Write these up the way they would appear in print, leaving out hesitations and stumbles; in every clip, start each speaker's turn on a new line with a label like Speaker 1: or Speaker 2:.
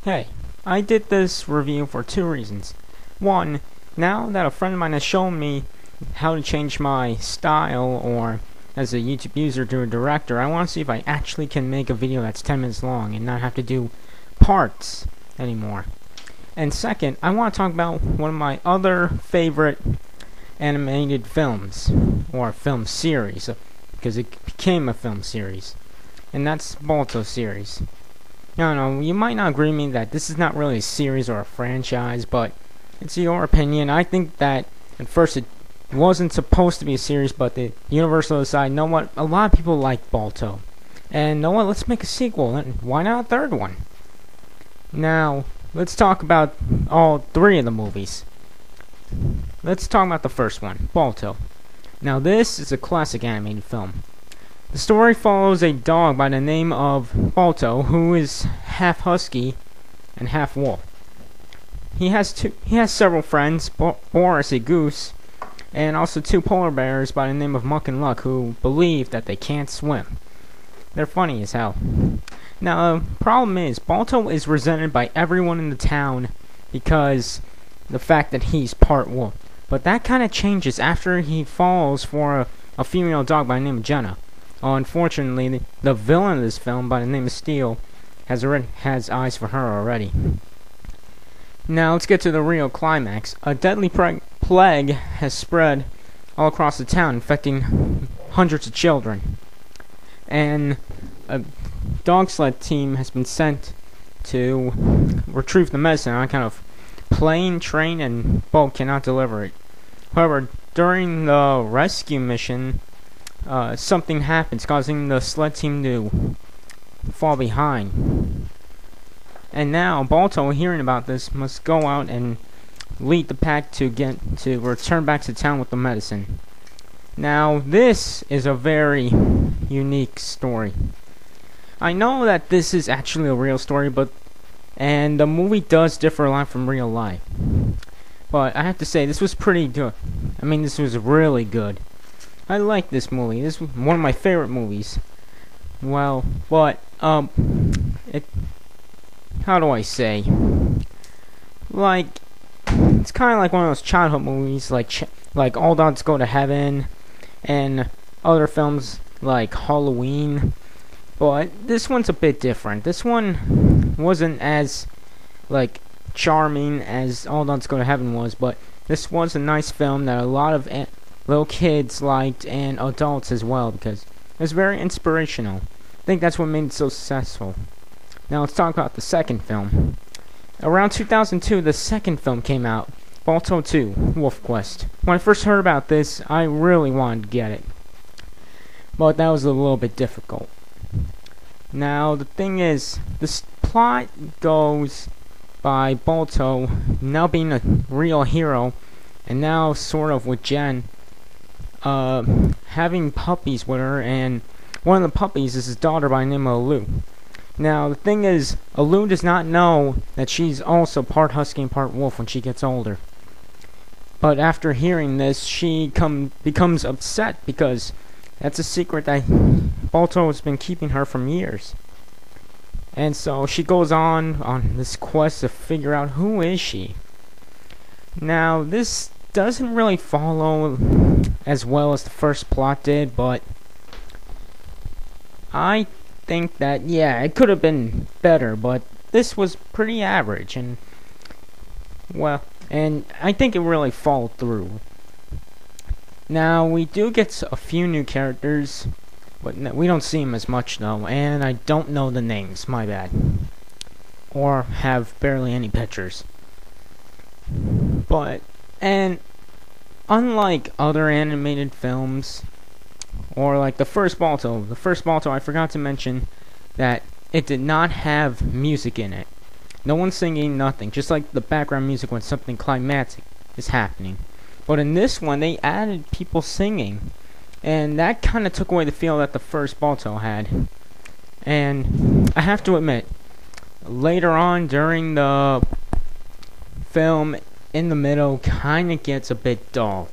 Speaker 1: Hey, I did this review for two reasons. One, now that a friend of mine has shown me how to change my style or as a YouTube user to a director, I want to see if I actually can make a video that's 10 minutes long and not have to do parts anymore. And second, I want to talk about one of my other favorite animated films, or film series, because it became a film series, and that's BALTO series. No, you might not agree with me that this is not really a series or a franchise, but it's your opinion. I think that at first it wasn't supposed to be a series, but the Universal decided, you know what, a lot of people like BALTO, and you know what, let's make a sequel, and why not a third one? Now, let's talk about all three of the movies. Let's talk about the first one, BALTO. Now, this is a classic animated film. The story follows a dog by the name of BALTO, who is half husky and half wolf. He has several friends, Boris, a goose, and also two polar bears by the name of Muck and Luck, who believe that they can't swim. They're funny as hell. Now, the problem is, BALTO is resented by everyone in the town because the fact that he's part wolf. But that kind of changes after he falls for a female dog by the name of Jenna. Unfortunately, the villain of this film, by the name of Steel, has eyes for her already. Now, let's get to the real climax. A deadly plague has spread all across the town, infecting hundreds of children. And a dog sled team has been sent to retrieve the medicine on account of plane, train, and boat cannot deliver it. However, during the rescue mission, something happens, causing the sled team to fall behind. And now, BALTO, hearing about this, must go out and lead the pack to return back to town with the medicine. Now, this is a very unique story. I know that this is actually a real story, and the movie does differ a lot from real life. But I have to say, this was pretty good. I mean, this was really good. I like this movie. This was one of my favorite movies. Well, but how do I say? Like, it's kind of like one of those childhood movies, like All Dogs Go to Heaven, and other films like Halloween. But this one's a bit different. This one wasn't as charming as All Dogs Go to Heaven was, but this was a nice film that a lot of little kids liked, and adults as well, because it was very inspirational. I think that's what made it so successful. Now let's talk about the second film. Around 2002, the second film came out, BALTO 2, Wolf Quest. When I first heard about this, I really wanted to get it, but that was a little bit difficult. Now, the thing is, this plot goes by BALTO now being a real hero, and now sort of with Jen, having puppies with her, and one of the puppies is his daughter by the name of Lou. Now, the thing is, Lou does not know that she's also part husky and part wolf when she gets older. But after hearing this, she becomes upset because that's a secret that BALTO has been keeping her from years. And so she goes on this quest to figure out who is she. Now, this doesn't really follow as well as the first plot did, but I think that, yeah, it could have been better, but this was pretty average, and I think it really followed through. Now, we do get a few new characters, but we don't see them as much, though, and I don't know the names, my bad. Or have barely any pictures. And unlike other animated films, or like the first BALTO, I forgot to mention that it did not have music in it. No one singing, nothing, just like the background music when something climactic is happening. But in this one, they added people singing, and that kind of took away the feel that the first BALTO had. And I have to admit, later on during the film, in the middle, kind of gets a bit dull.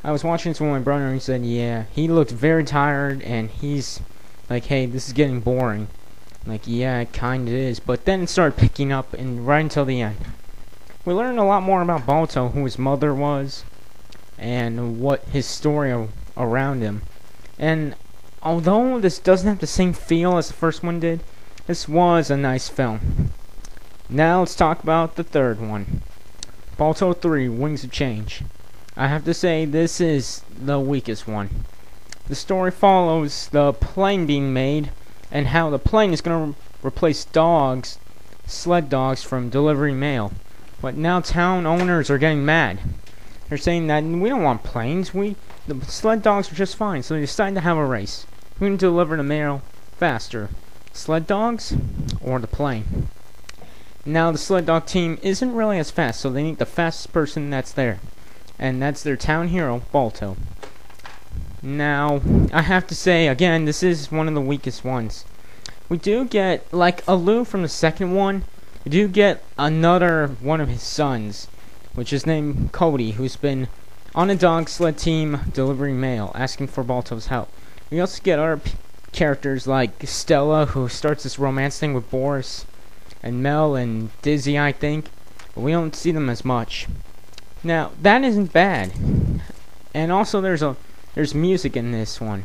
Speaker 1: I was watching this with my brother, and he said, yeah, he looked very tired, and he's like, hey, this is getting boring. Like, yeah, it kinda is, but then it started picking up and right until the end. We learned a lot more about Balto, who his mother was, and what his story around him. And although this doesn't have the same feel as the first one did, this was a nice film. Now let's talk about the third one. Balto 3, Wings of Change. I have to say, this is the weakest one. The story follows the plane being made, and how the plane is going to replace dogs, sled dogs, from delivering mail. But now town owners are getting mad. They're saying that we don't want planes, the sled dogs are just fine, so they decided to have a race. Who can deliver the mail faster, sled dogs or the plane? Now the sled dog team isn't really as fast, so they need the fastest person that's there, and that's their town hero, Balto. Now, I have to say, again, this is one of the weakest ones. We do get, like Alou from the second one, we do get another one of his sons, which is named Cody, who's been on a dog sled team delivering mail, asking for Balto's help. We also get other characters like Stella, who starts this romance thing with Boris, and Mel and Dizzy, I think, but we don't see them as much. Now, that isn't bad. And also there's music in this one,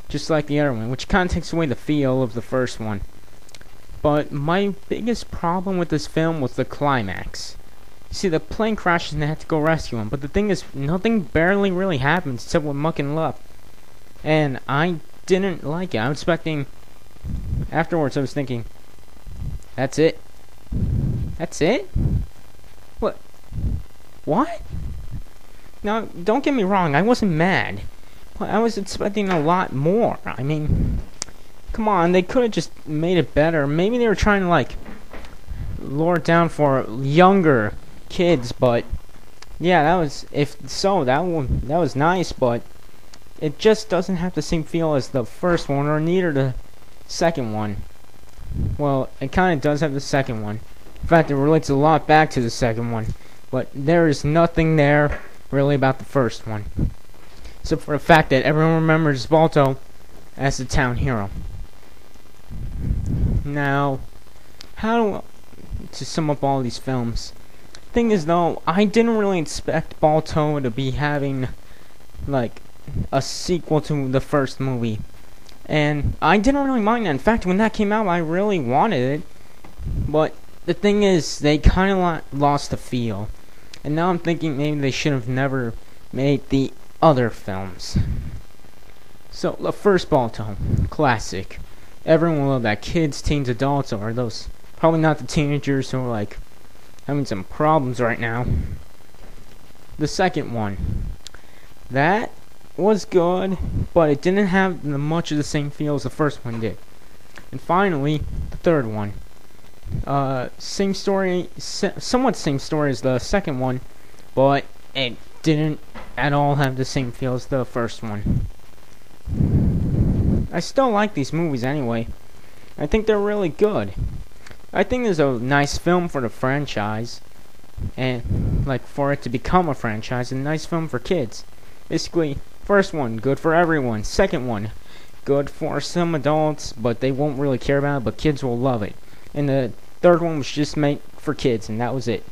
Speaker 1: just like the other one, which kind of takes away the feel of the first one. But my biggest problem with this film was the climax. You see, the plane crashes and they have to go rescue him, but the thing is, nothing barely really happens except with Muck and Luck. And I didn't like it. I was expecting, afterwards I was thinking, that's it? That's it? What? What? Now, don't get me wrong, I wasn't mad. But I was expecting a lot more. I mean, come on, they could have just made it better. Maybe they were trying to, like, lure it down for younger kids, but yeah, that was, if so, that was nice, but it just doesn't have the same feel as the first one, or neither the second one. Well, it kind of does have the second one. In fact, it relates a lot back to the second one, but there is nothing there really about the first one, except for the fact that everyone remembers Balto as the town hero. Now, to sum up all these films, thing is though, I didn't really expect Balto to be having like a sequel to the first movie, and I didn't really mind that. In fact, when that came out, I really wanted it, but the thing is, they kind of lost the feel, and now I'm thinking maybe they should have never made the other films. So the first Balto, classic. Everyone will love that. Kids, teens, adults, or those probably not the teenagers who are like having some problems right now. The second one, that was good, but it didn't have much of the same feel as the first one did. And finally, the third one, same story, somewhat same story as the second one, but it didn't at all have the same feel as the first one. I still like these movies anyway. I think they're really good. I think there's a nice film for the franchise, and like for it to become a franchise, and a nice film for kids. Basically, first one, good for everyone. Second one, good for some adults, but they won't really care about it, but kids will love it. And the third one was just made for kids, and that was it.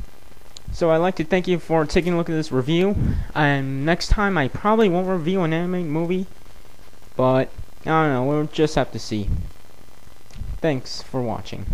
Speaker 1: So I'd like to thank you for taking a look at this review, and next time I probably won't review an animated movie, but I don't know, we'll just have to see. Thanks for watching.